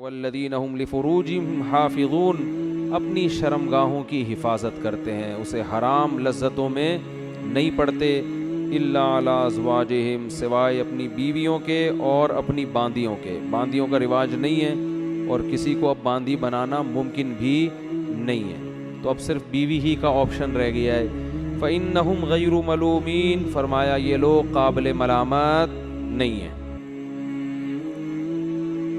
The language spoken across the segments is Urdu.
والذین هم لفروجهم حافظون، اپنی شرمگاہوں کی حفاظت کرتے ہیں، اسے حرام لذتوں میں نہیں پڑتے، الا علی ازواجہم، سوائے اپنی بیویوں کے اور اپنی باندیوں کے۔ باندیوں کا رواج نہیں ہے اور کسی کو اب باندی بنانا ممکن بھی نہیں ہے، تو اب صرف بیوی ہی کا آپشن رہ گیا ہے۔ فإنہم غیر ملومین، فرمایا یہ لوگ قابل ملامت نہیں ہیں۔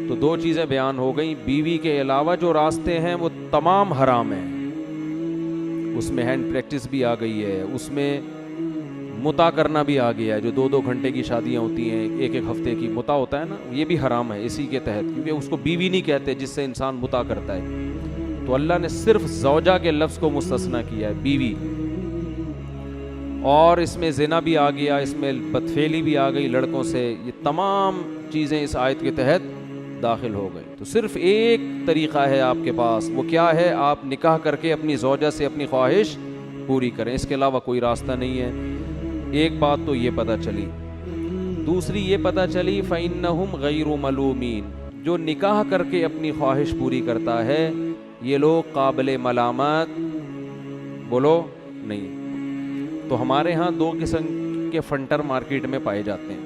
تو دو چیزیں بیان ہو گئیں، بیوی کے علاوہ جو راستے ہیں وہ تمام حرام ہیں، اس میں ہینڈ پریکٹس بھی آ گئی ہے، اس میں متع کرنا بھی آ گیا ہے، جو 2-2 گھنٹے کی شادیاں ہوتی ہیں، 1-1 ہفتے کی متع ہوتا ہے نا، یہ بھی حرام ہے اسی کے تحت، کیونکہ اس کو بیوی نہیں کہتے جس سے انسان متع کرتا ہے، تو اللہ نے صرف زوجہ کے لفظ کو مستثنیٰ کیا ہے، بیوی۔ اور اس میں زنا بھی آ گیا، اس میں بدفعلی بھی آ گئی لڑکوں سے، یہ تمام چیزیں اس آیت کے تحت داخل ہو گئی۔ تو صرف ایک طریقہ ہے آپ کے پاس، وہ کیا ہے؟ آپ نکاح کر کے اپنی زوجہ سے اپنی خواہش پوری کریں، اس کے علاوہ کوئی راستہ نہیں ہے۔ ایک بات تو یہ پتہ چلی، دوسری یہ پتہ چلی فإنہم غیر ملومین، جو نکاح کر کے اپنی خواہش پوری کرتا ہے یہ لوگ قابل ملامت بولو نہیں۔ تو ہمارے ہاں 2 قسم کے فنٹر مارکیٹ میں پائے جاتے ہیں۔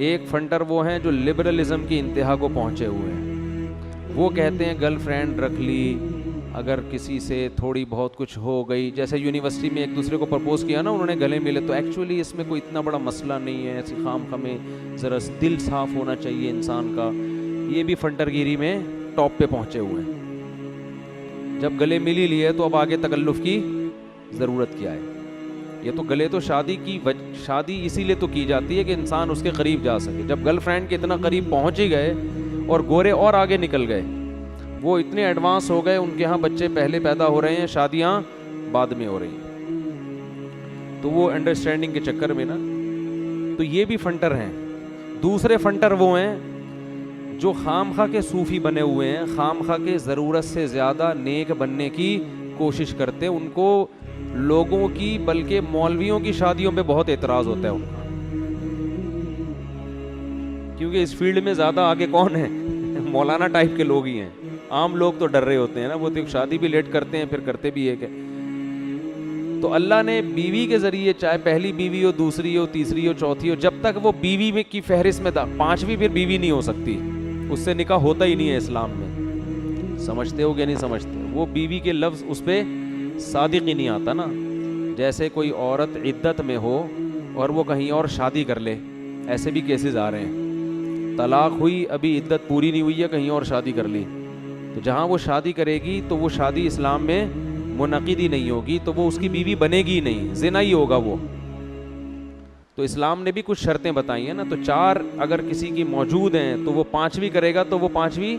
ایک فنٹر وہ ہیں جو لبرلزم کی انتہا کو پہنچے ہوئے ہیں، وہ کہتے ہیں گرل فرینڈ رکھ لی، اگر کسی سے تھوڑی بہت کچھ ہو گئی، جیسے یونیورسٹی میں ایک دوسرے کو پرپوز کیا نا، انہوں نے گلے ملے، تو ایکچولی اس میں کوئی اتنا بڑا مسئلہ نہیں ہے، ایسی خام خامے ذرا دل صاف ہونا چاہیے انسان کا۔ یہ بھی فنٹر گیری میں ٹاپ پہ پہنچے ہوئے ہیں۔ جب گلے مل ہی لیے تو اب آگے تکلف کی ضرورت کیا ہے؟ یہ تو گلے تو شادی اسی لیے تو کی جاتی ہے کہ انسان اس کے قریب جا سکے۔ جب گرل فرینڈ کے اتنا قریب پہنچ ہی گئے اور گورے اور آگے نکل گئے، وہ اتنے ایڈوانس ہو گئے، ان کے ہاں بچے پہلے پیدا ہو رہے ہیں، شادیاں بعد میں ہو رہی ہیں، تو وہ انڈرسٹینڈنگ کے چکر میں نا، تو یہ بھی فنٹر ہیں۔ دوسرے فنٹر وہ ہیں جو خام خواہ کے صوفی بنے ہوئے ہیں، خام خواہ کے ضرورت سے زیادہ نیک بننے کی کوشش کرتے ہیں، ان کو لوگوں کی بلکہ مولویوں کی شادیوں پہ بہت اعتراض ہوتا ہے ان کا، کیونکہ اس فیلڈ میں زیادہ آگے کون ہے؟ مولانا ٹائپ کے لوگ ہی ہیں، عام لوگ تو ڈر رہے ہوتے ہیں نا، وہ تو شادی بھی لیٹ کرتے ہیں پھر کرتے بھی ایک ہے۔ تو اللہ نے بیوی کے ذریعے، چاہے پہلی بیوی ہو، دوسری ہو، تیسری ہو، چوتھی ہو، جب تک وہ بیوی میں کی فہرست میں 5ویں پھر بیوی نہیں ہو سکتی، اس سے نکاح ہوتا ہی نہیں ہے اسلام میں۔ سمجھتے ہو کہ نہیں سمجھتے؟ وہ بیوی کے لفظ اس پہ صادق ہی نہیں آتا نا۔ جیسے کوئی عورت عدت میں ہو اور وہ کہیں اور شادی کر لے، ایسے بھی کیسز آ رہے ہیں، طلاق ہوئی ابھی عدت پوری نہیں ہوئی ہے، کہیں اور شادی کر لی، تو جہاں وہ شادی کرے گی تو وہ شادی اسلام میں منعقد ہی نہیں ہوگی، تو وہ اس کی بیوی بنے گی ہی نہیں، زنا ہی ہوگا وہ۔ تو اسلام نے بھی کچھ شرطیں بتائی ہیں نا، تو 4 اگر کسی کی موجود ہیں تو وہ 5ویں کرے گا تو وہ 5ویں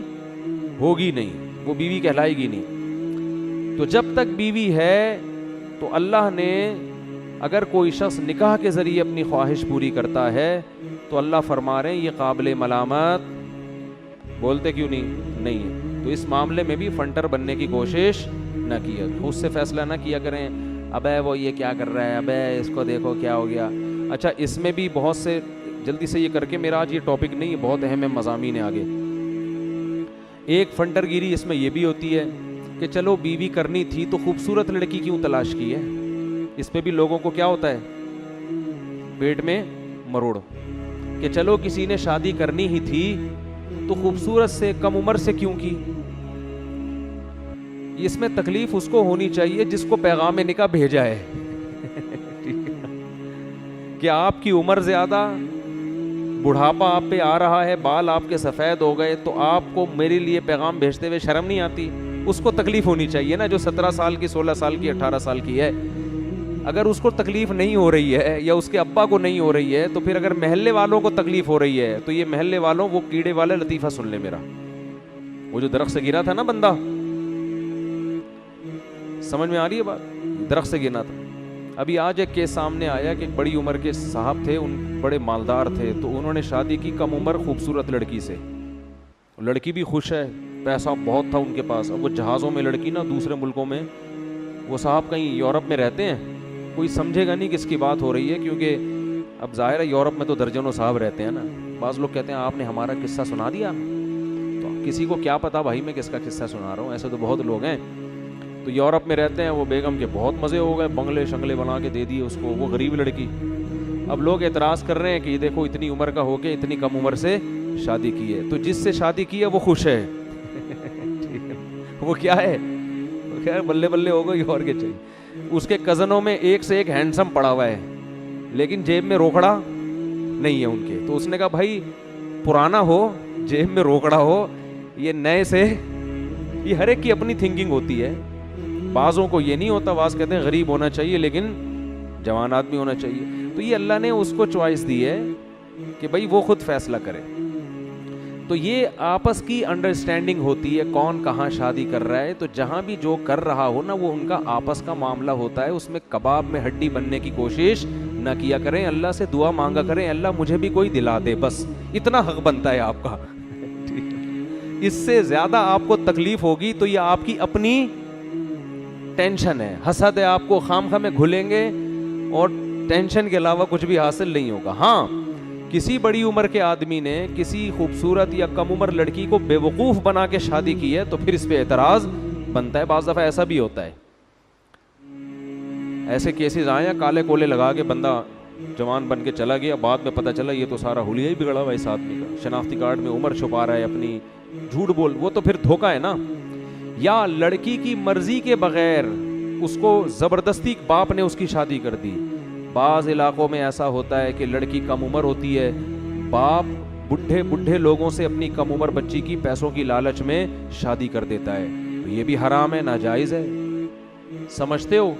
ہوگی نہیں، وہ بیوی کہلائے گی نہیں۔ تو جب تک بیوی ہے تو اللہ نے، اگر کوئی شخص نکاح کے ذریعے اپنی خواہش پوری کرتا ہے تو اللہ فرما رہے ہیں یہ قابل ملامت، بولتے کیوں نہیں ہے۔ تو اس معاملے میں بھی فنٹر بننے کی کوشش نہ کیا، خود سے فیصلہ نہ کیا کریں، ابے وہ یہ کیا کر رہا ہے، ابے اس کو دیکھو کیا ہو گیا۔ اچھا، اس میں بھی بہت سے، جلدی سے یہ کر کے، میرا آج یہ ٹاپک نہیں ہے، بہت اہم مضامین ہے آگے۔ ایک فنٹر گیری اس میں یہ بھی ہوتی ہے کہ چلو بیوی کرنی تھی تو خوبصورت لڑکی کیوں تلاش کی ہے، اس پہ بھی لوگوں کو کیا ہوتا ہے، پیٹ میں مروڑ، کہ چلو کسی نے شادی کرنی ہی تھی تو خوبصورت سے، کم عمر سے کیوں کی۔ اس میں تکلیف اس کو ہونی چاہیے جس کو پیغام نکاح بھیجا ہے کہ آپ کی عمر زیادہ، بڑھاپا آپ پہ آ رہا ہے، بال آپ کے سفید ہو گئے، تو آپ کو میرے لیے پیغام بھیجتے ہوئے شرم نہیں آتی؟ اس کو تکلیف ہونی چاہیے نا، جو 17 سال کی، 16 سال کی، 18 سال کی ہے۔ اگر اس کو تکلیف نہیں ہو رہی ہے یا اس کے ابا کو نہیں ہو رہی ہے، تو پھر اگر محلے والوں کو تکلیف ہو رہی ہے تو یہ محلے والوں، وہ کیڑے والا لطیفہ سن لے میرا، وہ جو درخت سے گرا تھا نا بندہ، سمجھ میں آ رہی ہے بات؟ درخت سے گرنا تھا۔ ابھی آج ایک کیس سامنے آیا کہ ایک بڑی عمر کے صاحب تھے، ان بڑے مالدار تھے، تو انہوں نے شادی کی کم عمر خوبصورت لڑکی سے، لڑکی بھی خوش ہے، پیسہ بہت تھا ان کے پاس، اب وہ جہازوں میں لڑکی نا، دوسرے ملکوں میں، وہ صاحب کہیں یورپ میں رہتے ہیں، کوئی سمجھے گا نہیں کس کی بات ہو رہی ہے، کیونکہ اب ظاہر ہے یورپ میں تو درجنوں صاحب رہتے ہیں نا۔ بعض لوگ کہتے ہیں آپ نے ہمارا قصہ سنا دیا، تو کسی کو کیا پتا بھائی میں کس کا قصہ سنا رہا ہوں, ایسے تو بہت لوگ ہیں. تو یورپ میں رہتے ہیں, وہ بیگم کے بہت مزے ہو گئے, بنگلے شنگلے بنا کے دے دیے اس کو, وہ غریب لڑکی. اب لوگ اعتراض کر رہے ہیں کہ دیکھو اتنی عمر کا ہو کے اتنی کم عمر سے شادی کی ہے, تو جس سے شادی کی ہے وہ خوش ہے. وہ کیا ہے, خیر بلے بلے ہو گئی اور کیا چاہیے. اس کے کزنوں میں ایک سے ایک ہینڈسم پڑا ہوا ہے, لیکن جیب میں روکڑا نہیں ہے ان کے. تو اس نے کہا بھائی پرانا ہو, جیب میں روکڑا ہو, یہ نئے سے, یہ ہر ایک کی اپنی تھنکنگ ہوتی ہے. بعضوں کو یہ نہیں ہوتا, بعض کہتے ہیں غریب ہونا چاہیے لیکن جوان آدمی ہونا چاہیے. تو یہ اللہ نے اس کو چوائس دی ہے کہ بھائی وہ خود فیصلہ کرے. تو یہ آپس کی انڈرسٹینڈنگ ہوتی ہے کون کہاں شادی کر رہا ہے. تو جہاں بھی جو کر رہا ہو نا وہ ان کا آپس کا معاملہ ہوتا ہے, اس میں کباب میں ہڈی بننے کی کوشش نہ کیا کریں. اللہ سے دعا مانگا کریں, اللہ مجھے بھی کوئی دلا دے, بس اتنا حق بنتا ہے آپ کا. اس سے زیادہ آپ کو تکلیف ہوگی تو یہ آپ کی اپنی ٹینشن ہے, حسد ہے آپ کو, خام خواہ میں گھلیں گے اور ٹینشن کے علاوہ کچھ بھی حاصل نہیں ہوگا. ہاں کسی بڑی عمر کے آدمی نے کسی خوبصورت یا کم عمر لڑکی کو بے وقوف بنا کے شادی کی ہے تو پھر اس پہ اعتراض بنتا ہے. بعض دفعہ ایسا بھی ہوتا ہے, ایسے کیسز آئے ہیں کالے کولے لگا کے بندہ جوان بن کے چلا گیا, بعد میں پتہ چلا یہ تو سارا حلیہ ہی بگڑا ہوا اس آدمی کا, شناختی کارڈ میں عمر چھپا رہا ہے اپنی, جھوٹ بول, وہ تو پھر دھوکا ہے نا. یا لڑکی کی مرضی کے بغیر اس کو زبردستی باپ نے اس کی شادی کر دی. بعض علاقوں میں ایسا ہوتا ہے کہ لڑکی کم عمر ہوتی ہے, باپ بڈھے لوگوں سے اپنی کم عمر بچی کی پیسوں کی لالچ میں شادی کر دیتا ہے. تو یہ بھی حرام ہے, ناجائز ہے. سمجھتے ہو,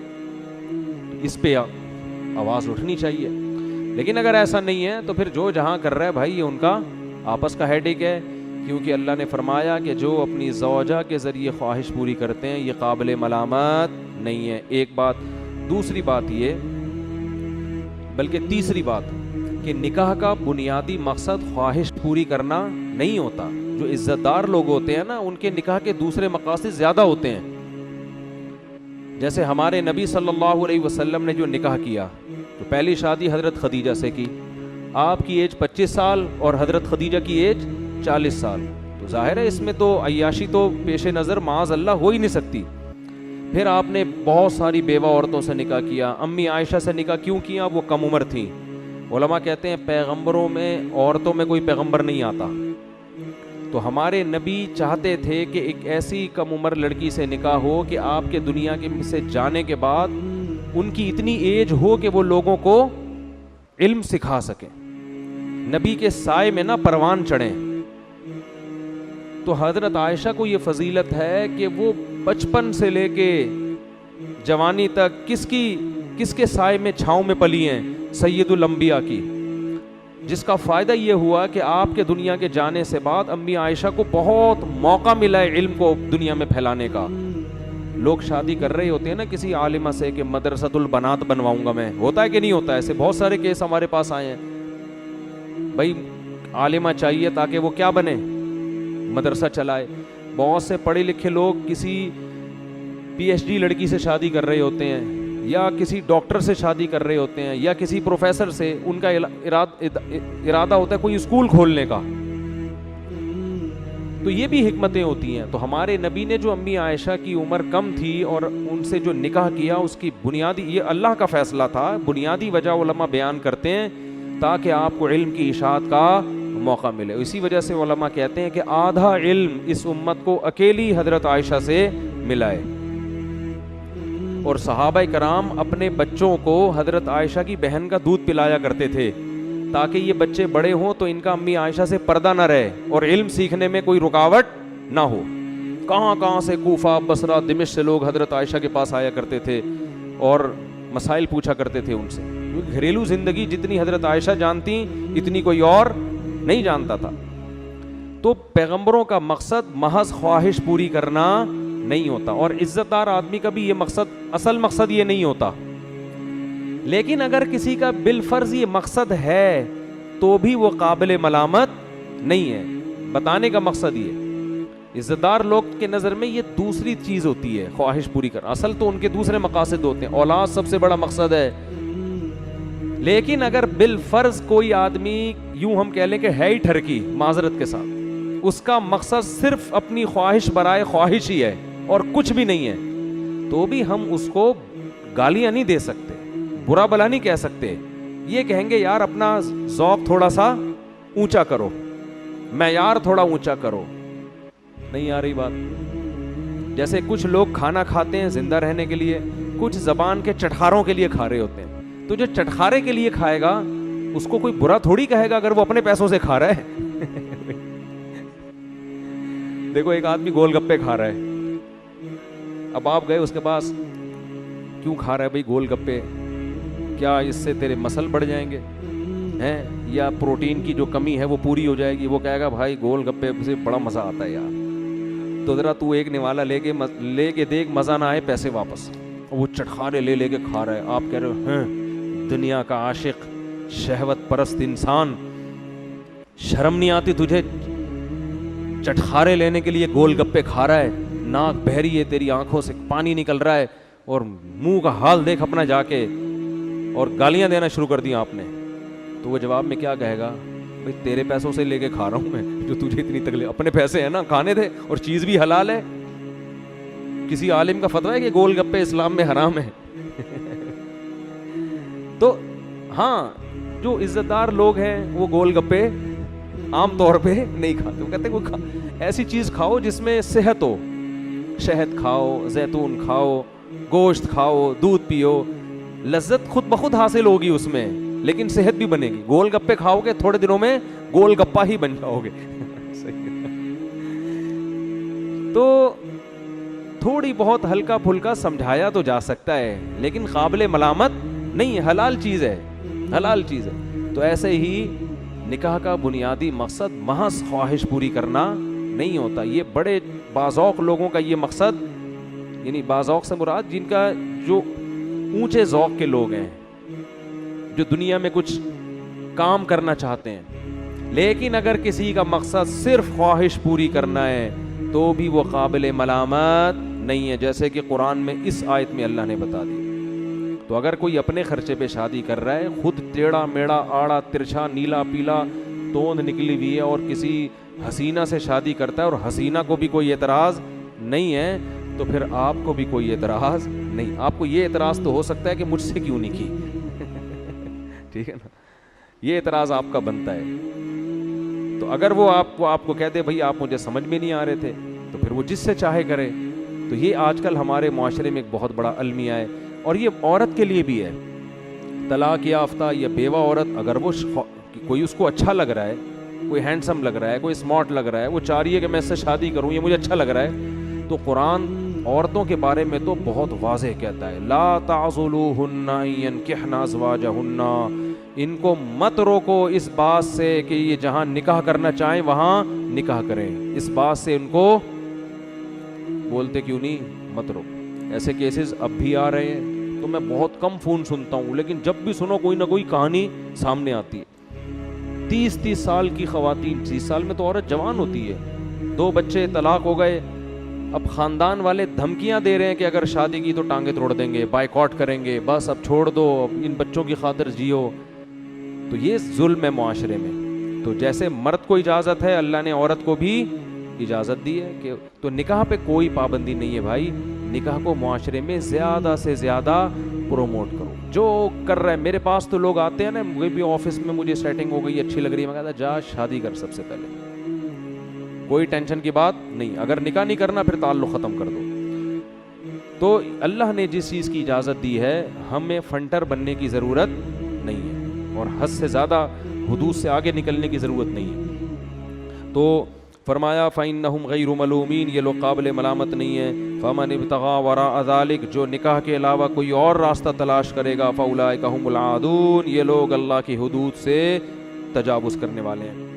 اس پہ آواز اٹھنی چاہیے. لیکن اگر ایسا نہیں ہے تو پھر جو جہاں کر رہا ہے بھائی یہ ان کا آپس کا ہیڈیک ہے, کیونکہ اللہ نے فرمایا کہ جو اپنی زوجہ کے ذریعے خواہش پوری کرتے ہیں یہ قابل ملامت نہیں ہے. ایک بات. دوسری بات یہ, بلکہ تیسری بات, کہ نکاح کا بنیادی مقصد خواہش پوری کرنا نہیں ہوتا. جو عزت دار لوگ ہوتے ہیں نا ان کے نکاح کے دوسرے مقاصد زیادہ ہوتے ہیں. جیسے ہمارے نبی صلی اللہ علیہ وسلم نے جو نکاح کیا, تو پہلی شادی حضرت خدیجہ سے کی, آپ کی ایج 25 سال اور حضرت خدیجہ کی ایج 40 سال. تو ظاہر ہے اس میں تو عیاشی تو پیش نظر معاذ اللہ ہو ہی نہیں سکتی. پھر آپ نے بہت ساری بیوہ عورتوں سے نکاح کیا. امی عائشہ سے نکاح کیوں کیا, وہ کم عمر تھیں. علماء کہتے ہیں پیغمبروں میں عورتوں میں کوئی پیغمبر نہیں آتا, تو ہمارے نبی چاہتے تھے کہ ایک ایسی کم عمر لڑکی سے نکاح ہو کہ آپ کے دنیا کے سے جانے کے بعد ان کی اتنی ایج ہو کہ وہ لوگوں کو علم سکھا سکیں, نبی کے سائے میں نہ پروان چڑھیں. تو حضرت عائشہ کو یہ فضیلت ہے کہ وہ بچپن سے لے کے جوانی تک کس کے سائے میں چھاؤں میں پلی ہیں, سید الانبیاء کی, جس کا فائدہ یہ ہوا کہ آپ کے دنیا کے جانے سے بعد امی عائشہ کو بہت موقع ملا ہے علم کو دنیا میں پھیلانے کا. لوگ شادی کر رہے ہوتے ہیں نا کسی عالمہ سے کہ مدرسۃ البنات بنواؤں گا میں, ہوتا ہے کہ نہیں ہوتا؟ ایسے بہت سارے کیس ہمارے پاس آئے ہیں. بھائی عالمہ چاہیے تاکہ وہ کیا بنے, مدرسہ چلائے. بہت سے پڑھے لکھے لوگ کسی پی ایچ ڈی لڑکی سے شادی کر رہے ہوتے ہیں, یا کسی ڈاکٹر سے شادی کر رہے ہوتے ہیں, یا کسی پروفیسر سے. ان کا ارادہ ہوتا ہے کوئی اسکول کھولنے کا. تو یہ بھی حکمتیں ہوتی ہیں. تو ہمارے نبی نے جو امی عائشہ کی عمر کم تھی اور ان سے جو نکاح کیا, اس کی بنیادی, یہ اللہ کا فیصلہ تھا, بنیادی وجہ علماء بیان کرتے ہیں تاکہ آپ کو علم کی اشاعت کا موقع ملے. اسی وجہ سے علماء کہتے ہیں کہ آدھا علم اس امت کو اکیلی حضرت عائشہ سے ملا ہے. اور صحابہ کرام اپنے بچوں کو حضرت عائشہ کی بہن کا دودھ پلایا کرتے تھے تاکہ یہ بچے بڑے ہوں تو ان کا امی عائشہ سے پردہ نہ رہے اور علم سیکھنے میں کوئی رکاوٹ نہ ہو. کہاں سے کوفہ, بصرہ, دمشق سے لوگ حضرت عائشہ کے پاس آیا کرتے تھے اور مسائل پوچھا کرتے تھے ان سے. گھریلو زندگی جتنی حضرت عائشہ جانتی اتنی کوئی اور نہیں جانتا تھا. تو پیغمبروں کا مقصد محض خواہش پوری کرنا نہیں ہوتا, اور عزت دار آدمی کا بھی یہ مقصد, اصل مقصد یہ نہیں ہوتا. لیکن اگر کسی کا بالفرض یہ مقصد ہے تو بھی وہ قابل ملامت نہیں ہے. بتانے کا مقصد یہ, عزت دار لوگ کے نظر میں یہ دوسری چیز ہوتی ہے خواہش پوری کرنا, اصل تو ان کے دوسرے مقاصد ہوتے ہیں. اولاد سب سے بڑا مقصد ہے. لیکن اگر بالفرض کوئی آدمی یوں ہم کہہ لیں کہ ہے ہی ٹھرکی, معذرت کے ساتھ اس کا مقصد صرف اپنی خواہش برائے خواہش ہی ہے اور کچھ بھی نہیں ہے، تو بھی ہم اس کو گالیاں نہیں دے سکتے، برا بلا نہیں کہہ سکتے. یہ کہیں گے یار اپنا ذوق تھوڑا سا اونچا کرو، معیار تھوڑا اونچا کرو. نہیں آ رہی بات؟ جیسے کچھ لوگ کھانا کھاتے ہیں زندہ رہنے کے لیے، کچھ زبان کے چٹخاروں کے لیے کھا رہے ہوتے ہیں. تو جو چٹخارے کے لیے کھائے گا اس کو کوئی برا تھوڑی کہے گا اگر وہ اپنے پیسوں سے کھا رہا ہے. دیکھو ایک آدمی گول گپے کھا رہا ہے، اب آپ گئے اس کے پاس، کیوں کھا رہا ہے بھائی گول گپے؟ کیا اس سے تیرے مسل بڑھ جائیں گے ہیں، یا پروٹین کی جو کمی ہے وہ پوری ہو جائے گی؟ وہ کہے گا بھائی گول گپے سے بڑا مزہ آتا ہے یار، تو ذرا تو ایک نوالا لے کے دیکھ، مزہ نہ آئے پیسے واپس. وہ چٹخارے لے کے کھا رہا ہے. آپ کہہ رہے ہو ہیں دنیا کا عاشق، شہوت پرست انسان، شرم نہیں آتی تجھے؟ چٹخارے لینے کے لیے گول گپے کھا رہا ہے، ناک بہری ہے تیری، آنکھوں سے پانی نکل رہا ہے، اور منہ کا حال دیکھ اپنا جا کے، اور گالیاں دینا شروع کر دیا آپ نے. تو وہ جواب میں کیا کہے گا؟ بھائی تیرے پیسوں سے لے کے کھا رہا ہوں میں، جو تجھے اتنی تکلیف، اپنے پیسے ہیں نا کھانے تھے، اور چیز بھی حلال ہے. کسی عالم کا فتویٰ ہے کہ گول گپے اسلام میں حرام ہے؟ تو ہاں جو عزت دار لوگ ہیں وہ گول گپے عام طور پہ نہیں کھاتے. وہ کہتے ہیں ایسی چیز کھاؤ جس میں صحت ہو، شہد کھاؤ، زیتون کھاؤ، گوشت کھاؤ، دودھ پیو، لذت خود بخود حاصل ہوگی اس میں، لیکن صحت بھی بنے گی. گول گپے کھاؤ گے تھوڑے دنوں میں گول گپا ہی بن جاؤ گے. تو تھوڑی بہت ہلکا پھلکا سمجھایا تو جا سکتا ہے، لیکن قابل ملامت نہیں، حلال چیز ہے، حلال چیز ہے. تو ایسے ہی نکاح کا بنیادی مقصد محض خواہش پوری کرنا نہیں ہوتا. یہ بڑے باذوق لوگوں کا یہ مقصد، یعنی باذوق سے مراد جن کا جو اونچے ذوق کے لوگ ہیں، جو دنیا میں کچھ کام کرنا چاہتے ہیں، لیکن اگر کسی کا مقصد صرف خواہش پوری کرنا ہے تو بھی وہ قابل ملامت نہیں ہے، جیسے کہ قرآن میں اس آیت میں اللہ نے بتا دیا. تو اگر کوئی اپنے خرچے پہ شادی کر رہا ہے، خود ٹیڑھا میڑا آڑا ترچھا نیلا پیلا توند نکلی ہوئی ہے، اور کسی حسینہ سے شادی کرتا ہے اور حسینہ کو بھی کوئی اعتراض نہیں ہے، تو پھر آپ کو بھی کوئی اعتراض نہیں. آپ کو یہ اعتراض تو ہو سکتا ہے کہ مجھ سے کیوں نہیں کی. ٹھیک ہے نا، یہ اعتراض آپ کا بنتا ہے. تو اگر وہ آپ کو کہتے بھائی آپ مجھے سمجھ میں نہیں آ رہے تھے، تو پھر وہ جس سے چاہے کرے. تو یہ آج کل ہمارے معاشرے میں ایک بہت بڑا المیہ ہے، اور یہ عورت کے لیے بھی ہے. طلاق یافتہ یا بیوہ عورت، اگر وہ کوئی اس کو اچھا لگ رہا ہے، کوئی ہینڈسم لگ رہا ہے، کوئی اسمارٹ لگ رہا ہے، وہ چاہ رہی ہے کہ میں اس سے شادی کروں، یہ مجھے اچھا لگ رہا ہے، تو قرآن عورتوں کے بارے میں تو بہت واضح کہتا ہے، لا تعضلوہن ان ینکحن ازواجہن، ان کو مت روکو اس بات سے کہ یہ جہاں نکاح کرنا چاہیں وہاں نکاح کریں. اس بات سے ان کو بولتے کیوں نہیں مت روکو. ایسے کیسز اب بھی آ رہے ہیں، تو میں بہت کم فون سنتا ہوں، لیکن جب بھی سنو کوئی نہ کوئی کہانی سامنے آتی ہے. 30 سال کی خواتین، 30 سال میں تو عورت جوان ہوتی ہے، 2 بچے، طلاق ہو گئے، اب خاندان والے دھمکیاں دے رہے ہیں کہ اگر شادی کی تو ٹانگیں توڑ دیں گے، بائیکاٹ کریں گے، بس اب چھوڑ دو، ان بچوں کی خاطر جیو. تو یہ ظلم ہے معاشرے میں. تو جیسے مرد کو اجازت ہے، اللہ نے عورت کو بھی اجازت دی ہے کہ تو نکاح پہ کوئی پابندی نہیں ہے بھائی. نکاح کو معاشرے میں زیادہ سے زیادہ پروموٹ کرو. جو کر رہا ہے، میرے پاس تو لوگ آتے ہیں نا، مجھے بھی آفس میں مجھے سیٹنگ ہو گئی اچھی لگ رہی ہے، میں کہتا جا شادی کر سب سے پہلے، کوئی ٹینشن کی بات نہیں. اگر نکاح نہیں کرنا پھر تعلق ختم کر دو. تو اللہ نے جس چیز کی اجازت دی ہے، ہمیں فنٹر بننے کی ضرورت نہیں ہے، اور حد سے زیادہ حدود سے آگے نکلنے کی ضرورت نہیں ہے. تو فرمایا فَإِنَّهُمْ غَيْرُ مَلُومِينَ، یہ لوگ قابل ملامت نہیں ہیں. فَمَنِ ابْتَغَىٰ وَرَاءَ ذَلِكَ، جو نکاح کے علاوہ کوئی اور راستہ تلاش کرے گا، فَأُولَٰئِكَ هُمُ الْعَادُونَ، یہ لوگ اللہ کی حدود سے تجاوز کرنے والے ہیں.